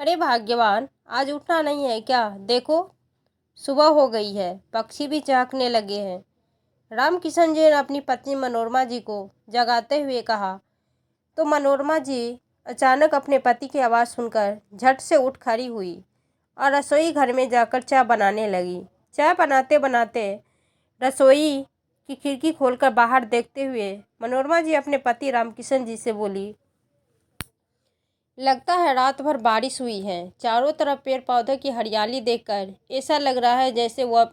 अरे भाग्यवान, आज उठना नहीं है क्या? देखो, सुबह हो गई है, पक्षी भी चहकने लगे हैं। रामकिशन जी ने अपनी पत्नी मनोरमा जी को जगाते हुए कहा। तो मनोरमा जी अचानक अपने पति की आवाज़ सुनकर झट से उठ खड़ी हुई और रसोई घर में जाकर चाय बनाने लगी। चाय बनाते बनाते रसोई की खिड़की खोलकर बाहर देखते हुए मनोरमा जी अपने पति रामकिशन जी से बोली, लगता है रात भर बारिश हुई है। चारों तरफ पेड़ पौधों की हरियाली देखकर ऐसा लग रहा है जैसे वह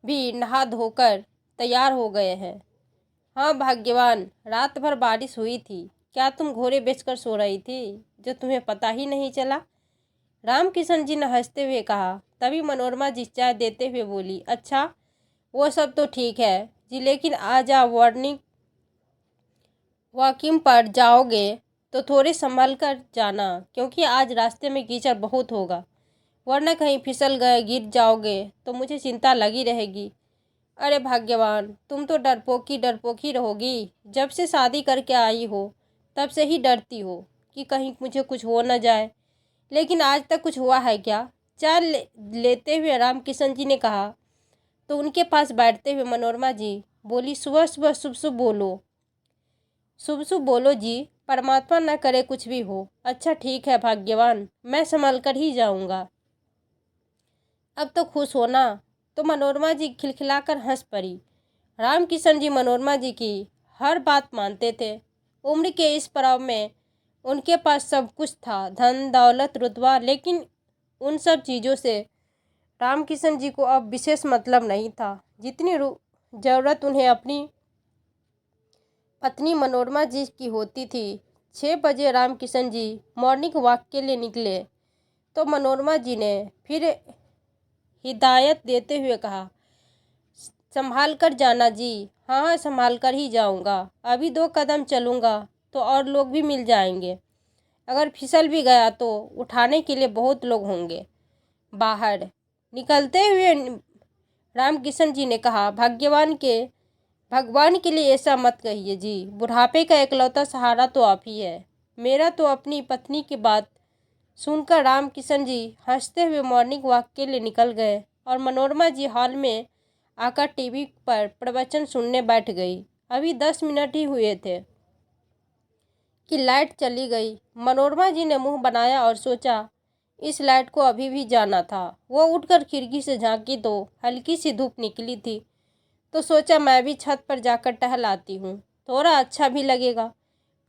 भी नहा धोकर तैयार हो गए हैं। हाँ भाग्यवान, रात भर बारिश हुई थी। क्या तुम घोड़े बेचकर सो रही थी जो तुम्हें पता ही नहीं चला? रामकिशन जी ने हंसते हुए कहा। तभी मनोरमा जी चाय देते हुए बोली, अच्छा वो सब तो ठीक है जी, लेकिन आज आप वॉकिंग पर जाओगे तो थोड़े संभल कर जाना, क्योंकि आज रास्ते में कीचड़ बहुत होगा। वरना कहीं फिसल गए गिर जाओगे तो मुझे चिंता लगी रहेगी। अरे भाग्यवान, तुम तो डरपोकी रहोगी। जब से शादी करके आई हो तब से ही डरती हो कि कहीं मुझे कुछ हो न जाए। लेकिन आज तक कुछ हुआ है क्या? लेते हुए रामकिशन जी ने कहा। तो उनके पास बैठते हुए मनोरमा जी बोली, सुबह सुबह शुभ शुभ बोलो। शुभ शुभ बोलो जी, परमात्मा न करे कुछ भी हो। अच्छा ठीक है भाग्यवान, मैं संभल कर ही जाऊंगा। अब तो खुश होना। तो मनोरमा जी खिलखिलाकर हंस पड़ी। रामकिशन जी मनोरमा जी की हर बात मानते थे। उम्र के इस पड़ाव में उनके पास सब कुछ था, धन दौलत रुतबा, लेकिन उन सब चीज़ों से रामकिशन जी को अब विशेष मतलब नहीं था जितनी ज़रूरत उन्हें अपनी पत्नी मनोरमा जी की होती थी। 6 बजे रामकिशन जी मॉर्निंग वॉक के लिए निकले तो मनोरमा जी ने फिर हिदायत देते हुए कहा, संभाल कर जाना जी। हाँ हाँ, संभाल कर ही जाऊंगा। अभी 2 कदम चलूंगा तो और लोग भी मिल जाएंगे। अगर फिसल भी गया तो उठाने के लिए बहुत लोग होंगे। बाहर निकलते हुए रामकिशन जी ने कहा, भगवान के लिए ऐसा मत कहिए जी। बुढ़ापे का इकलौता सहारा तो आप ही है। मेरा तो अपनी पत्नी की बात सुनकर रामकिशन जी हंसते हुए मॉर्निंग वॉक के लिए निकल गए और मनोरमा जी हॉल में आकर टीवी पर प्रवचन सुनने बैठ गई। अभी 10 मिनट ही हुए थे कि लाइट चली गई। मनोरमा जी ने मुंह बनाया और सोचा, इस लाइट को अभी भी जाना था। वो उठकर खिड़की से झांकी तो हल्की सी धूप निकली थी। तो सोचा मैं भी छत पर जाकर टहल आती हूँ, थोड़ा अच्छा भी लगेगा।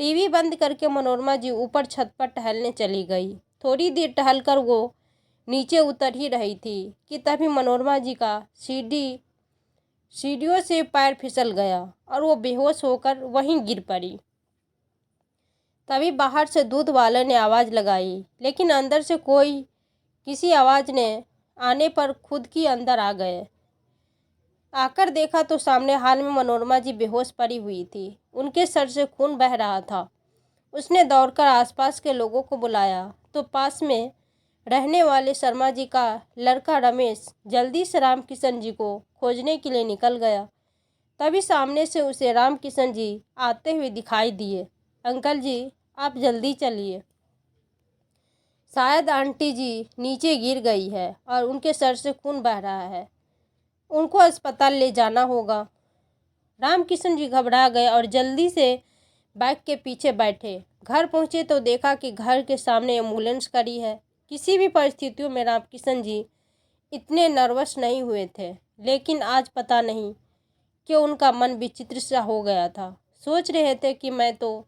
टीवी बंद करके मनोरमा जी ऊपर छत पर टहलने चली गई। थोड़ी देर टहलकर वो नीचे उतर ही रही थी कि तभी मनोरमा जी का सीढ़ियों से पैर फिसल गया और वो बेहोश होकर वहीं गिर पड़ी। तभी बाहर से दूध वाले ने आवाज़ लगाई, लेकिन अंदर से किसी आवाज़ ने आने पर खुद की अंदर आ गए। आकर देखा तो सामने हाल में मनोरमा जी बेहोश पड़ी हुई थी। उनके सर से खून बह रहा था। उसने दौड़कर आसपास के लोगों को बुलाया तो पास में रहने वाले शर्मा जी का लड़का रमेश जल्दी से रामकिशन जी को खोजने के लिए निकल गया। तभी सामने से उसे रामकिशन जी आते हुए दिखाई दिए। अंकल जी, आप जल्दी चलिए, शायद आंटी जी नीचे गिर गई है और उनके सर से खून बह रहा है। उनको अस्पताल ले जाना होगा। रामकिशन जी घबरा गए और जल्दी से बाइक के पीछे बैठे। घर पहुंचे तो देखा कि घर के सामने एम्बुलेंस खड़ी है। किसी भी परिस्थितियों में रामकिशन जी इतने नर्वस नहीं हुए थे, लेकिन आज पता नहीं क्यों उनका मन विचित्र सा हो गया था। सोच रहे थे कि मैं तो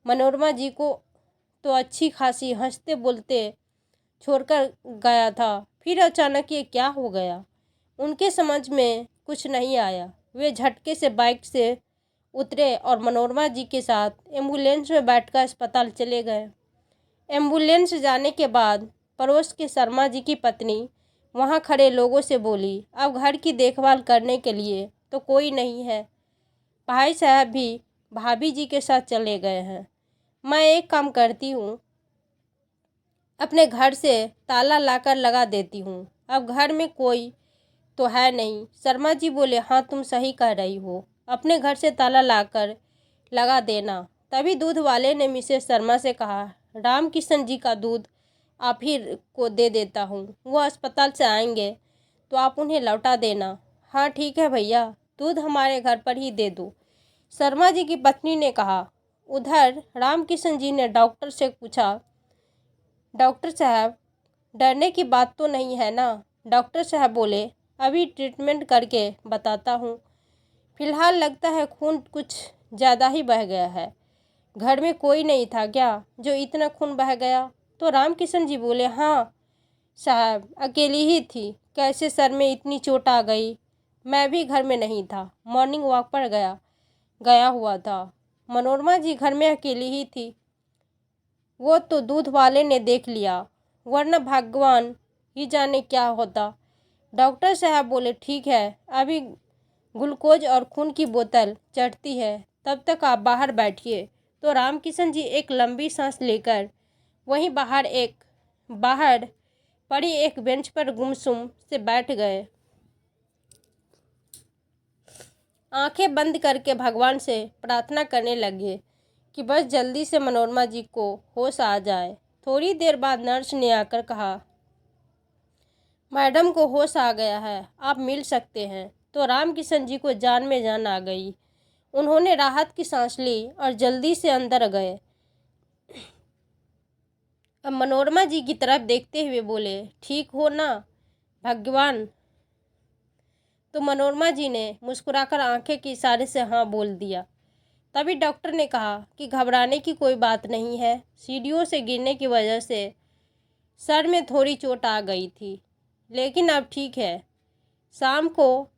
मनोरमा जी को तो अच्छी खासी हंसते बोलते छोड़कर गया था, फिर अचानक ये क्या हो गया? उनके समझ में कुछ नहीं आया। वे झटके से बाइक से उतरे और मनोरमा जी के साथ एम्बुलेंस में बैठकर अस्पताल चले गए। एम्बुलेंस जाने के बाद पड़ोस के शर्मा जी की पत्नी वहां खड़े लोगों से बोली, अब घर की देखभाल करने के लिए तो कोई नहीं है। भाई साहब भी भाभी जी के साथ चले गए हैं। मैं एक काम करती हूँ, अपने घर से ताला लाकर लगा देती हूँ। अब घर में कोई तो है नहीं। शर्मा जी बोले, हाँ तुम सही कह रही हो, अपने घर से ताला लाकर लगा देना। तभी दूध वाले ने मिसेस शर्मा से कहा, रामकिशन जी का दूध आप ही को दे देता हूँ। वो अस्पताल से आएंगे तो आप उन्हें लौटा देना। हाँ ठीक है भैया, दूध हमारे घर पर ही दे दो, शर्मा जी की पत्नी ने कहा। उधर रामकिशन जी ने डॉक्टर से पूछा, डॉक्टर साहब डरने की बात तो नहीं है ना? डॉक्टर साहब बोले, अभी ट्रीटमेंट करके बताता हूँ। फिलहाल लगता है खून कुछ ज़्यादा ही बह गया है। घर में कोई नहीं था क्या जो इतना खून बह गया? तो रामकिशन जी बोले, हाँ साहब, अकेली ही थी। कैसे सर में इतनी चोट आ गई? मैं भी घर में नहीं था, मॉर्निंग वॉक पर गया हुआ था। मनोरमा जी घर में अकेली ही थी। वो तो दूध वाले ने देख लिया, वरना भगवान ही जाने क्या होता। डॉक्टर साहब बोले, ठीक है, अभी ग्लूकोज और खून की बोतल चढ़ती है, तब तक आप बाहर बैठिए। तो रामकिशन जी एक लंबी सांस लेकर वहीं बाहर पड़ी एक बेंच पर गुमसुम से बैठ गए। आंखें बंद करके भगवान से प्रार्थना करने लगे कि बस जल्दी से मनोरमा जी को होश आ जाए। थोड़ी देर बाद नर्स ने आकर कहा, मैडम को होश आ गया है, आप मिल सकते हैं। तो रामकिशन जी को जान में जान आ गई। उन्होंने राहत की सांस ली और जल्दी से अंदर गए। अब मनोरमा जी की तरफ देखते हुए बोले, ठीक हो ना भगवान? तो मनोरमा जी ने मुस्कुराकर आंखें के इशारे से हाँ बोल दिया। तभी डॉक्टर ने कहा कि घबराने की कोई बात नहीं है, सीढ़ियों से गिरने की वजह से सर में थोड़ी चोट आ गई थी, लेकिन अब ठीक है। शाम को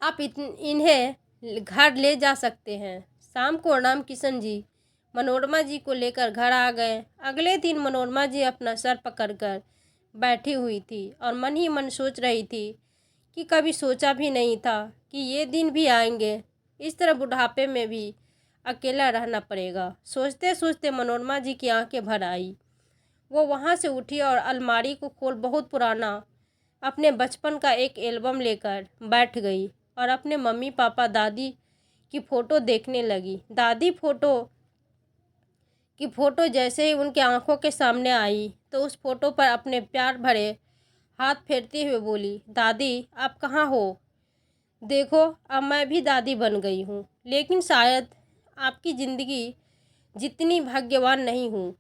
आप इन्हें घर ले जा सकते हैं। शाम को रामकिशन जी मनोरमा जी को लेकर घर आ गए। अगले दिन मनोरमा जी अपना सर पकड़कर बैठी हुई थी और मन ही मन सोच रही थी कि कभी सोचा भी नहीं था कि ये दिन भी आएंगे। इस तरह बुढ़ापे में भी अकेला रहना पड़ेगा। सोचते सोचते मनोरमा जी की आंखें भर आई। वो वहाँ से उठी और अलमारी को खोल बहुत पुराना अपने बचपन का एक एल्बम लेकर बैठ गई और अपने मम्मी पापा दादी की फ़ोटो देखने लगी। दादी की फ़ोटो जैसे ही उनके आंखों के सामने आई तो उस फोटो पर अपने प्यार भरे हाथ फेरते हुए बोली, दादी आप कहाँ हो? देखो अब मैं भी दादी बन गई हूँ, लेकिन शायद आपकी ज़िंदगी जितनी भाग्यवान नहीं हूँ।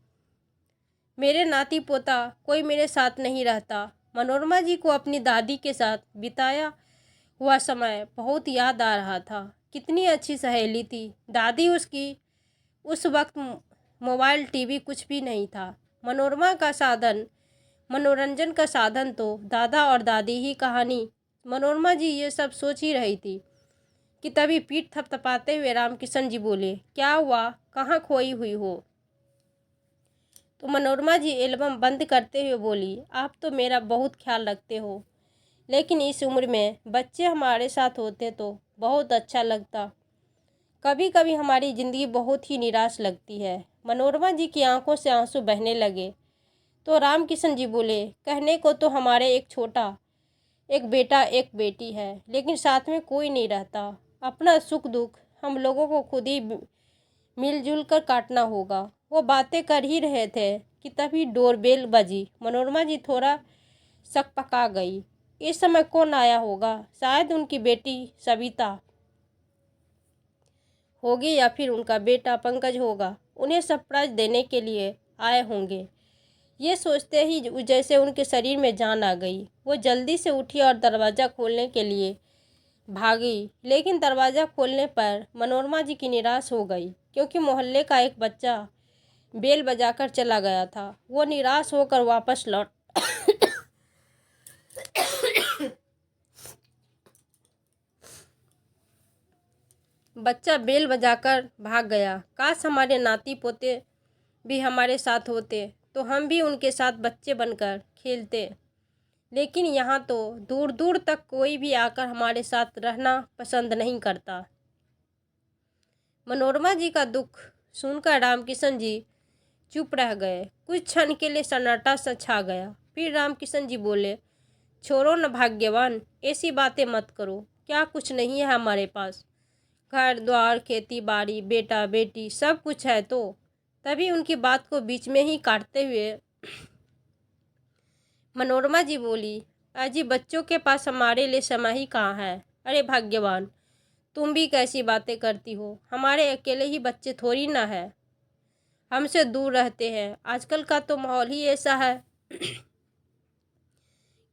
मेरे नाती पोता कोई मेरे साथ नहीं रहता। मनोरमा जी को अपनी दादी के साथ बिताया हुआ समय बहुत याद आ रहा था। कितनी अच्छी सहेली थी दादी उसकी। उस वक्त मोबाइल टीवी कुछ भी नहीं था। मनोरंजन का साधन तो दादा और दादी ही। कहानी मनोरमा जी ये सब सोच ही रही थी कि तभी पीठ थपथपाते हुए रामकिशन जी बोले, क्या हुआ, कहाँ खोई हुई हो? तो मनोरमा जी एल्बम बंद करते हुए बोली, आप तो मेरा बहुत ख्याल रखते हो, लेकिन इस उम्र में बच्चे हमारे साथ होते तो बहुत अच्छा लगता। कभी कभी हमारी ज़िंदगी बहुत ही निराश लगती है। मनोरमा जी की आंखों से आंसू बहने लगे। तो रामकिशन जी बोले, कहने को तो हमारे एक बेटा एक बेटी है, लेकिन साथ में कोई नहीं रहता। अपना सुख दुख हम लोगों को खुद ही मिलजुल कर काटना होगा। वो बातें कर ही रहे थे कि तभी डोरबेल बजी। मनोरमा जी थोड़ा सकपका गई। इस समय कौन आया होगा? शायद उनकी बेटी सविता होगी या फिर उनका बेटा पंकज होगा। उन्हें सरप्राइज देने के लिए आए होंगे। ये सोचते ही जैसे उनके शरीर में जान आ गई। वो जल्दी से उठी और दरवाज़ा खोलने के लिए भागी, लेकिन दरवाज़ा खोलने पर मनोरमा जी की निराश हो गई, क्योंकि मोहल्ले का एक बच्चा बेल बजाकर चला गया था। वो निराश होकर वापस लौट बच्चा बेल बजाकर भाग गया। काश हमारे नाती पोते भी हमारे साथ होते तो हम भी उनके साथ बच्चे बनकर खेलते, लेकिन यहाँ तो दूर दूर तक कोई भी आकर हमारे साथ रहना पसंद नहीं करता। मनोरमा जी का दुख सुनकर रामकिशन जी चुप रह गए। कुछ क्षण के लिए सन्नाटा सा छा गया। फिर रामकिशन जी बोले, छोड़ो न भाग्यवान, ऐसी बातें मत करो। क्या कुछ नहीं है हमारे पास? घर द्वार खेती बाड़ी बेटा बेटी सब कुछ है। तो तभी उनकी बात को बीच में ही काटते हुए मनोरमा जी बोली, अजी बच्चों के पास हमारे लिए समय ही कहाँ है। अरे भाग्यवान, तुम भी कैसी बातें करती हो। हमारे अकेले ही बच्चे थोड़ी ना है, हमसे दूर रहते हैं। आजकल का तो माहौल ही ऐसा है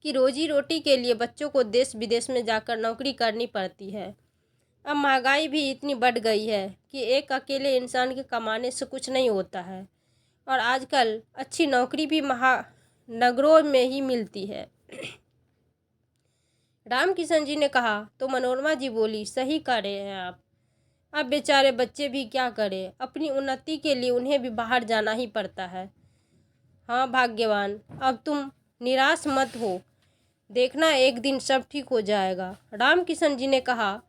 कि रोजी रोटी के लिए बच्चों को देश विदेश में जाकर नौकरी करनी पड़ती है। अब महंगाई भी इतनी बढ़ गई है कि एक अकेले इंसान के कमाने से कुछ नहीं होता है, और आजकल अच्छी नौकरी भी महानगरों में ही मिलती है। रामकिशन जी ने कहा तो मनोरमा जी बोली, सही कह रहे हैं आप। अब बेचारे बच्चे भी क्या करें, अपनी उन्नति के लिए उन्हें भी बाहर जाना ही पड़ता है। हाँ भाग्यवान, अब तुम निराश मत हो, देखना एक दिन सब ठीक हो जाएगा, रामकिशन जी ने कहा।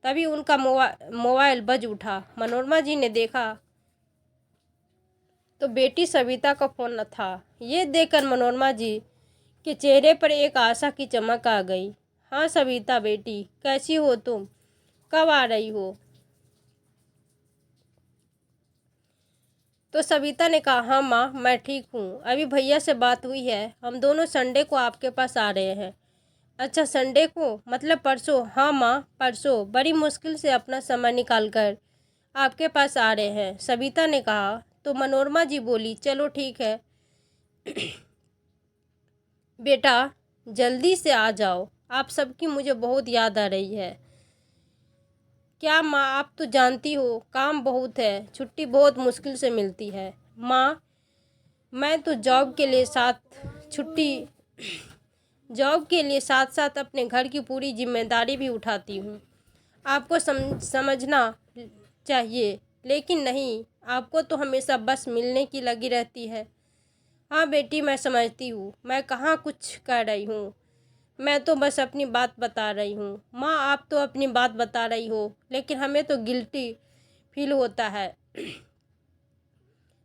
तभी उनका मोबाइल बज उठा। मनोरमा जी ने देखा तो बेटी सविता का फोन न था। ये देखकर मनोरमा जी के चेहरे पर एक आशा की चमक आ गई। हाँ सविता बेटी, कैसी हो तुम, कब आ रही हो? तो सविता ने कहा, हाँ माँ मैं ठीक हूँ, अभी भैया से बात हुई है, हम दोनों संडे को आपके पास आ रहे हैं। अच्छा संडे को, मतलब परसों? हाँ माँ परसों, बड़ी मुश्किल से अपना समय निकाल कर आपके पास आ रहे हैं, सविता ने कहा। तो मनोरमा जी बोली, चलो ठीक है बेटा, जल्दी से आ जाओ, आप सबकी मुझे बहुत याद आ रही है। क्या माँ, आप तो जानती हो काम बहुत है, छुट्टी बहुत मुश्किल से मिलती है। माँ मैं तो जॉब के लिए साथ साथ अपने घर की पूरी जिम्मेदारी भी उठाती हूँ। आपको समझना चाहिए, लेकिन नहीं, आपको तो हमेशा बस मिलने की लगी रहती है। हाँ बेटी मैं समझती हूँ, मैं कहाँ कुछ कह रही हूँ, मैं तो बस अपनी बात बता रही हूँ। माँ आप तो अपनी बात बता रही हो, लेकिन हमें तो गिल्टी फील होता है,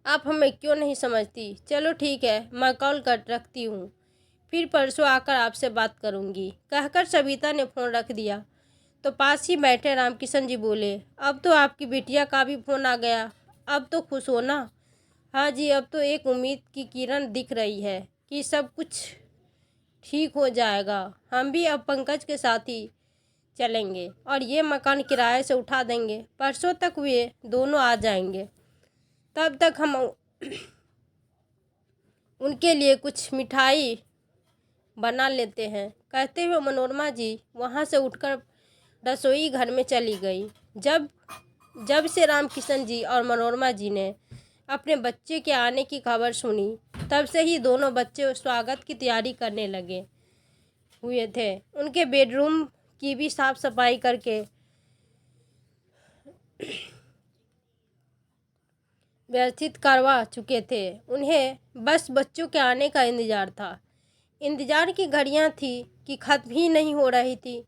आप हमें क्यों नहीं समझती। चलो ठीक है, मैं कॉल कर रखती हूँ, फिर परसों आकर आपसे बात करूँगी, कहकर सविता ने फ़ोन रख दिया। तो पास ही बैठे रामकिशन जी बोले, अब तो आपकी बिटिया का भी फ़ोन आ गया, अब तो खुश हो ना? हाँ जी, अब तो एक उम्मीद की किरण दिख रही है कि सब कुछ ठीक हो जाएगा। हम भी अब पंकज के साथ ही चलेंगे और ये मकान किराए से उठा देंगे। परसों तक वे दोनों आ जाएंगे, तब तक हम उनके लिए कुछ मिठाई बना लेते हैं। कहते हुए मनोरमा जी वहाँ से उठकर रसोई घर में चली गई। जब से रामकिशन जी और मनोरमा जी ने अपने बच्चे के आने की खबर सुनी, तब से ही दोनों बच्चे स्वागत की तैयारी करने लगे हुए थे। उनके बेडरूम की भी साफ सफाई करके व्यवस्थित करवा चुके थे। उन्हें बस बच्चों के आने का इंतजार था। इंतजार की घड़ियां थी कि खत्म ही नहीं हो रही थी।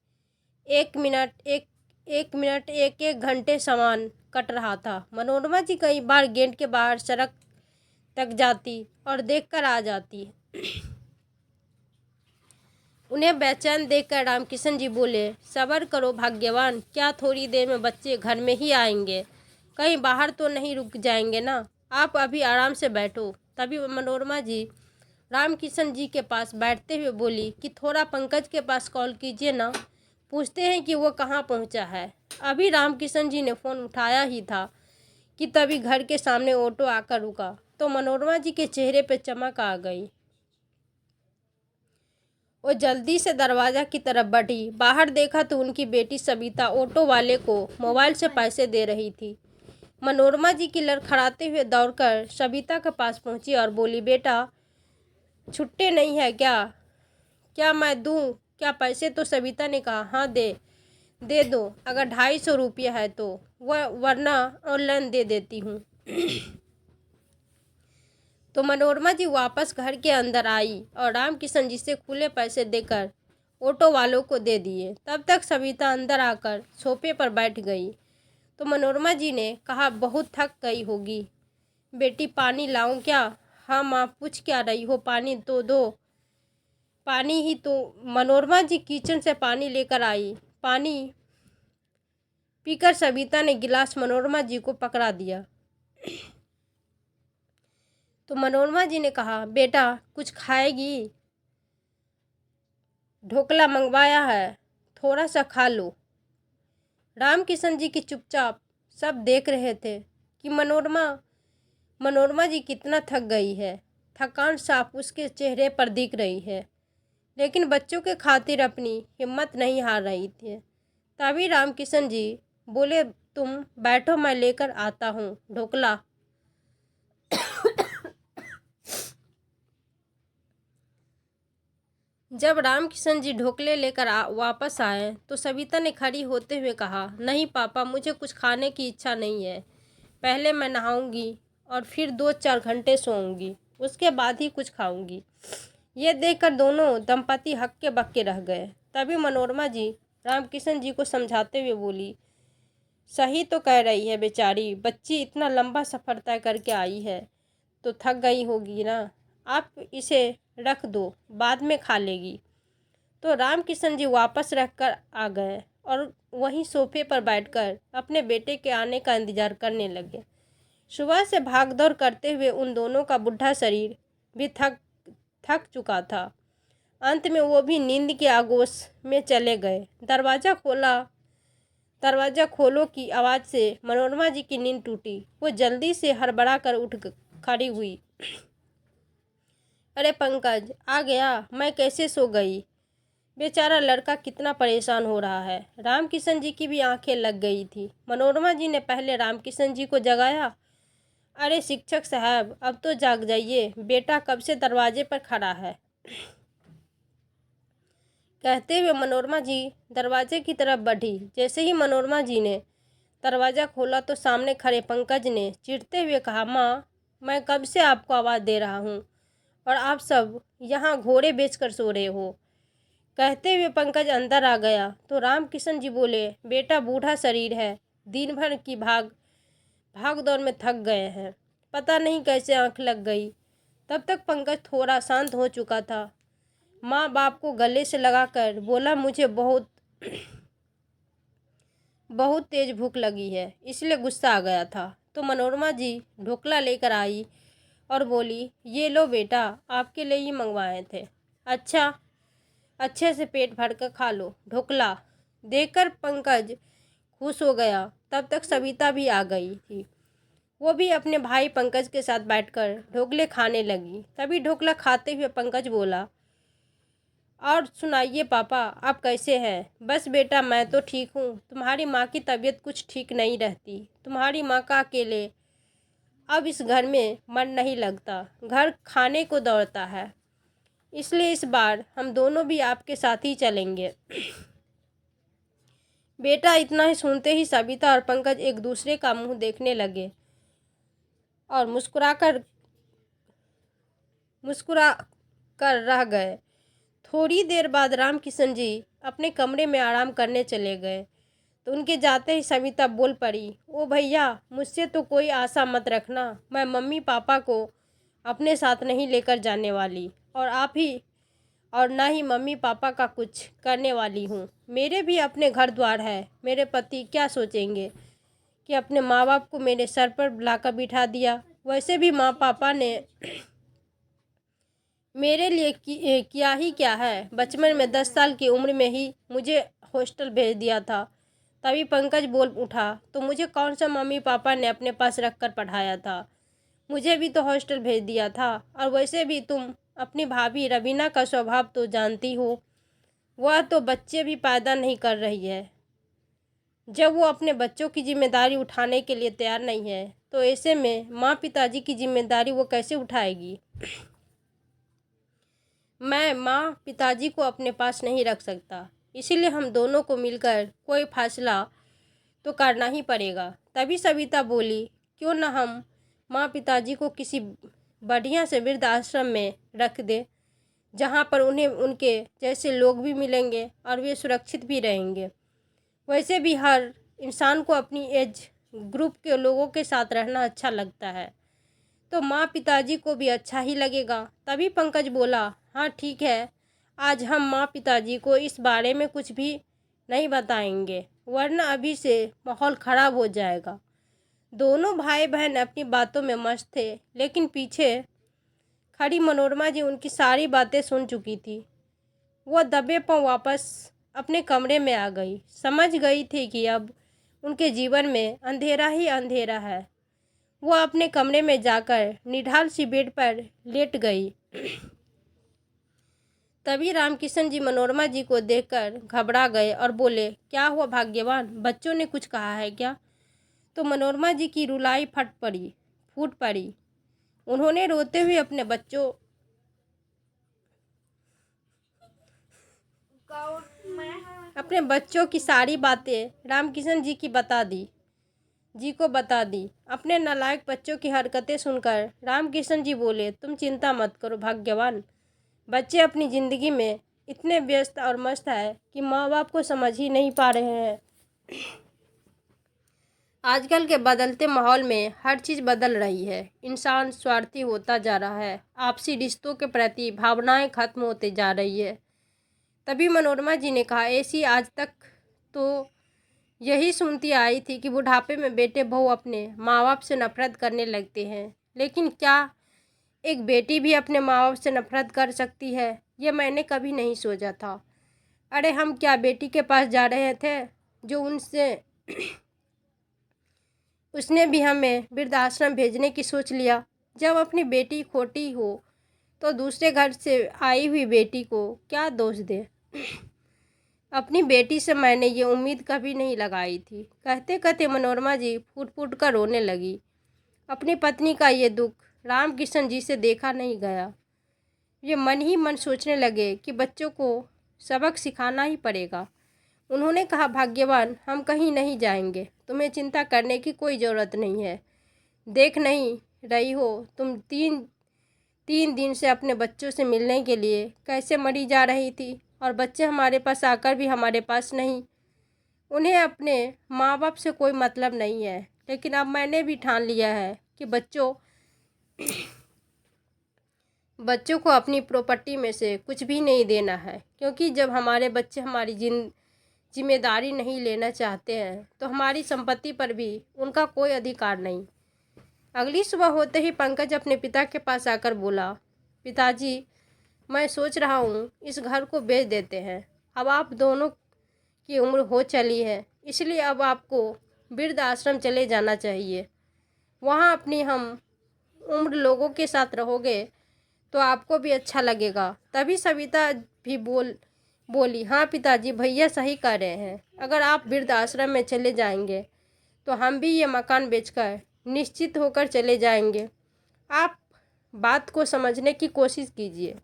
एक मिनट एक घंटे समान कट रहा था। मनोरमा जी कई बार गेट के बाहर सड़क तक जाती और देखकर आ जाती। उन्हें बेचैन देखकर रामकिशन जी बोले, सब्र करो भाग्यवान, क्या थोड़ी देर में बच्चे घर में ही आएंगे, कहीं बाहर तो नहीं रुक जाएंगे ना, आप अभी आराम से बैठो। तभी मनोरमा जी रामकिशन जी के पास बैठते हुए बोली कि थोड़ा पंकज के पास कॉल कीजिए ना, पूछते हैं कि वो कहाँ पहुँचा है। अभी रामकिशन जी ने फ़ोन उठाया ही था कि तभी घर के सामने ऑटो आकर रुका। तो मनोरमा जी के चेहरे पर चमक आ गई। वो जल्दी से दरवाज़ा की तरफ बढ़ी। बाहर देखा तो उनकी बेटी सविता ऑटो वाले को मोबाइल से पैसे दे रही थी। मनोरमा जी की लड़खड़ाते हुए दौड़कर सविता के पास पहुंची और बोली, बेटा छुट्टे नहीं है क्या, क्या मैं दूं क्या पैसे? तो सविता ने कहा, हाँ दे दो, अगर 250 रुपया है तो, वरना ऑनलाइन दे देती हूँ। तो मनोरमा जी वापस घर के अंदर आई और रामकिशन जी से खुले पैसे देकर ऑटो वालों को दे दिए। तब तक सविता अंदर आकर सोफे पर बैठ गई। तो मनोरमा जी ने कहा, बहुत थक गई होगी, बेटी पानी लाऊं क्या? हाँ माँ, पूछ क्या रही हो, पानी तो दो। पानी ही तो। मनोरमा जी किचन से पानी लेकर आई। पानी पीकर सविता ने गिलास मनोरमा जी को पकड़ा दिया। तो मनोरमा जी ने कहा, बेटा कुछ खाएगी? ढोकला मंगवाया है, थोड़ा सा खा लो। रामकिशन जी की चुपचाप सब देख रहे थे कि मनोरमा जी कितना थक गई है। थकान साफ उसके चेहरे पर दिख रही है, लेकिन बच्चों के खातिर अपनी हिम्मत नहीं हार रही थी। तभी रामकिशन जी बोले, तुम बैठो, मैं लेकर आता हूँ ढोकला। जब रामकिशन जी ढोकले लेकर वापस आए तो सविता ने खड़ी होते हुए कहा, नहीं पापा, मुझे कुछ खाने की इच्छा नहीं है। पहले मैं नहाऊंगी और फिर 2-4 घंटे सोऊंगी, उसके बाद ही कुछ खाऊंगी। ये देखकर दोनों दंपति हक्के बक्के रह गए। तभी मनोरमा जी रामकिशन जी को समझाते हुए बोली, सही तो कह रही है बेचारी, बच्ची इतना लंबा सफ़र तय करके आई है तो थक गई होगी ना, आप इसे रख दो, बाद में खा लेगी। तो रामकिशन जी वापस रखकर आ गए और वहीं सोफे पर बैठकर अपने बेटे के आने का इंतजार करने लगे। सुबह से भागदौड़ करते हुए उन दोनों का बुढ़ा शरीर भी थक चुका था। अंत में वो भी नींद के आगोश में चले गए। दरवाज़ा खोलो की आवाज़ से मनोरमा जी की नींद टूटी। वो जल्दी से हड़बड़ा कर उठ खड़ी हुई। अरे पंकज आ गया, मैं कैसे सो गई? बेचारा लड़का कितना परेशान हो रहा है। रामकिशन जी की भी आंखें लग गई थी। मनोरमा जी ने पहले रामकिशन जी को जगाया। अरे शिक्षक साहब, अब तो जाग जाइए, बेटा कब से दरवाजे पर खड़ा है। कहते हुए मनोरमा जी दरवाजे की तरफ बढ़ी। जैसे ही मनोरमा जी ने दरवाज़ा खोला तो सामने खड़े पंकज ने चिढ़ते हुए कहा, माँ, मैं कब से आपको आवाज़ दे रहा हूँ और आप सब यहाँ घोड़े बेचकर सो रहे हो। कहते हुए पंकज अंदर आ गया तो रामकिशन जी बोले, बेटा बूढ़ा शरीर है, दिन भर की भाग दौड़ में थक गए हैं, पता नहीं कैसे आंख लग गई। तब तक पंकज थोड़ा शांत हो चुका था। माँ बाप को गले से लगाकर बोला, मुझे बहुत तेज भूख लगी है, इसलिए गुस्सा आ गया था। तो मनोरमा जी ढोकला लेकर आई और बोली, ये लो बेटा, आपके लिए ही मंगवाए थे। अच्छा, अच्छे से पेट भर कर खा लो। ढोकला देखकर पंकज खुश हो गया। तब तक सविता भी आ गई थी। वो भी अपने भाई पंकज के साथ बैठकर ढोकले खाने लगी। तभी ढोकला खाते हुए पंकज बोला, और सुनाइए पापा, आप कैसे हैं? बस बेटा, मैं तो ठीक हूँ। तुम्हारी माँ की तबीयत कुछ ठीक नहीं रहती। तुम्हारी माँ का अकेले अब इस घर में मन नहीं लगता, घर खाने को दौड़ता है, इसलिए इस बार हम दोनों भी आपके साथ ही चलेंगे। बेटा इतना ही सुनते ही सविता और पंकज एक दूसरे का मुंह देखने लगे और मुस्कुरा कर रह गए। थोड़ी देर बाद रामकिशन जी अपने कमरे में आराम करने चले गए तो उनके जाते ही सविता बोल पड़ी, ओ भैया, मुझसे तो कोई आशा मत रखना। मैं मम्मी पापा को अपने साथ नहीं लेकर जाने वाली और ना ही मम्मी पापा का कुछ करने वाली हूँ। मेरे भी अपने घर द्वार है। मेरे पति क्या सोचेंगे कि अपने माँ बाप को मेरे सर पर बुलाकर बिठा दिया। वैसे भी माँ पापा ने मेरे लिए किया ही क्या है। बचपन में 10 साल की उम्र में ही मुझे हॉस्टल भेज दिया था। तभी पंकज बोल उठा, तो मुझे कौन सा मम्मी पापा ने अपने पास रख कर पढ़ाया था? मुझे भी तो हॉस्टल भेज दिया था। और वैसे भी तुम अपनी भाभी रवीना का स्वभाव तो जानती हो। वह तो बच्चे भी पैदा नहीं कर रही है। जब वो अपने बच्चों की जिम्मेदारी उठाने के लिए तैयार नहीं है तो ऐसे में माँ पिताजी की जिम्मेदारी वो कैसे उठाएगी? मैं माँ पिताजी को अपने पास नहीं रख सकता, इसीलिए हम दोनों को मिलकर कोई फैसला तो करना ही पड़ेगा। तभी सविता बोली, क्यों ना हम माँ पिताजी को किसी बढ़िया से वृद्ध आश्रम में रख दे, जहाँ पर उन्हें उनके जैसे लोग भी मिलेंगे और वे सुरक्षित भी रहेंगे। वैसे भी हर इंसान को अपनी एज ग्रुप के लोगों के साथ रहना अच्छा लगता है, तो माँ पिताजी को भी अच्छा ही लगेगा। तभी पंकज बोला, हाँ ठीक है, आज हम माँ पिताजी को इस बारे में कुछ भी नहीं बताएंगे, वरना अभी से माहौल ख़राब हो जाएगा। दोनों भाई बहन अपनी बातों में मस्त थे, लेकिन पीछे खड़ी मनोरमा जी उनकी सारी बातें सुन चुकी थी। वह दबे पांव वापस अपने कमरे में आ गई। समझ गई थी कि अब उनके जीवन में अंधेरा ही अंधेरा है। वह अपने कमरे में जाकर निढाल सी बेड पर लेट गई। तभी रामकिशन जी मनोरमा जी को देखकर घबरा गए और बोले, क्या हुआ भाग्यवान, बच्चों ने कुछ कहा है क्या? तो मनोरमा जी की रुलाई फूट पड़ी। उन्होंने रोते हुए अपने बच्चों की सारी बातें रामकिशन जी को बता दी। अपने नालायक बच्चों की हरकतें सुनकर रामकिशन जी बोले, तुम चिंता मत करो भाग्यवान, बच्चे अपनी ज़िंदगी में इतने व्यस्त और मस्त है कि माँ बाप को समझ ही नहीं पा रहे हैं। आजकल के बदलते माहौल में हर चीज़ बदल रही है। इंसान स्वार्थी होता जा रहा है। आपसी रिश्तों के प्रति भावनाएं खत्म होते जा रही है। तभी मनोरमा जी ने कहा, ऐसी आज तक तो यही सुनती आई थी कि बुढ़ापे में बेटे बहू अपने माँ बाप से नफरत करने लगते हैं, लेकिन क्या एक बेटी भी अपने माँ बाप से नफरत कर सकती है? ये मैंने कभी नहीं सोचा था। अरे हम क्या बेटी के पास जा रहे थे जो उसने भी हमें वृद्धाश्रम भेजने की सोच लिया। जब अपनी बेटी खोटी हो तो दूसरे घर से आई हुई बेटी को क्या दोष दे? अपनी बेटी से मैंने ये उम्मीद कभी नहीं लगाई थी। कहते कहते मनोरमा जी फूट फूट कर रोने लगी। अपनी पत्नी का ये दुख रामकिशन जी से देखा नहीं गया। ये मन ही मन सोचने लगे कि बच्चों को सबक सिखाना ही पड़ेगा। उन्होंने कहा, भाग्यवान, हम कहीं नहीं जाएंगे, तुम्हें चिंता करने की कोई ज़रूरत नहीं है। देख नहीं रही हो तुम तीन दिन से अपने बच्चों से मिलने के लिए कैसे मरी जा रही थी, और बच्चे हमारे पास आकर भी हमारे पास नहीं। उन्हें अपने माँ बाप से कोई मतलब नहीं है, लेकिन अब मैंने भी ठान लिया है कि बच्चों को अपनी प्रॉपर्टी में से कुछ भी नहीं देना है, क्योंकि जब हमारे बच्चे हमारी जिम्मेदारी नहीं लेना चाहते हैं तो हमारी संपत्ति पर भी उनका कोई अधिकार नहीं। अगली सुबह होते ही पंकज अपने पिता के पास आकर बोला, पिताजी, मैं सोच रहा हूँ इस घर को बेच देते हैं। अब आप दोनों की उम्र हो चली है, इसलिए अब आपको वृद्ध आश्रम चले जाना चाहिए। वहाँ अपनी हम उम्र लोगों के साथ रहोगे तो आपको भी अच्छा लगेगा। तभी सविता भी बोली, हाँ पिताजी, भैया सही कह रहे हैं। अगर आप वृद्ध आश्रम में चले जाएंगे तो हम भी ये मकान बेचकर निश्चित होकर चले जाएंगे। आप बात को समझने की कोशिश कीजिए।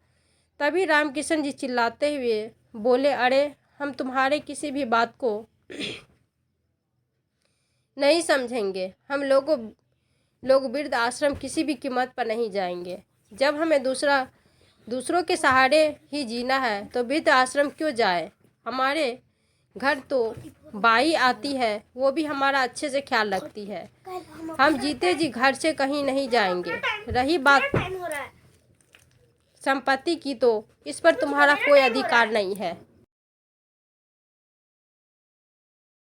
तभी रामकिशन जी चिल्लाते हुए बोले, अरे हम तुम्हारे किसी भी बात को नहीं समझेंगे। हम लोग वृद्ध आश्रम किसी भी कीमत पर नहीं जाएंगे। जब हमें दूसरों के सहारे ही जीना है तो वृद्ध आश्रम क्यों जाए? हमारे घर तो बाई आती है, वो भी हमारा अच्छे से ख्याल रखती है। हम जीते जी घर से कहीं नहीं जाएंगे। रही बात संपत्ति की, तो इस पर तुम्हारा कोई अधिकार नहीं है।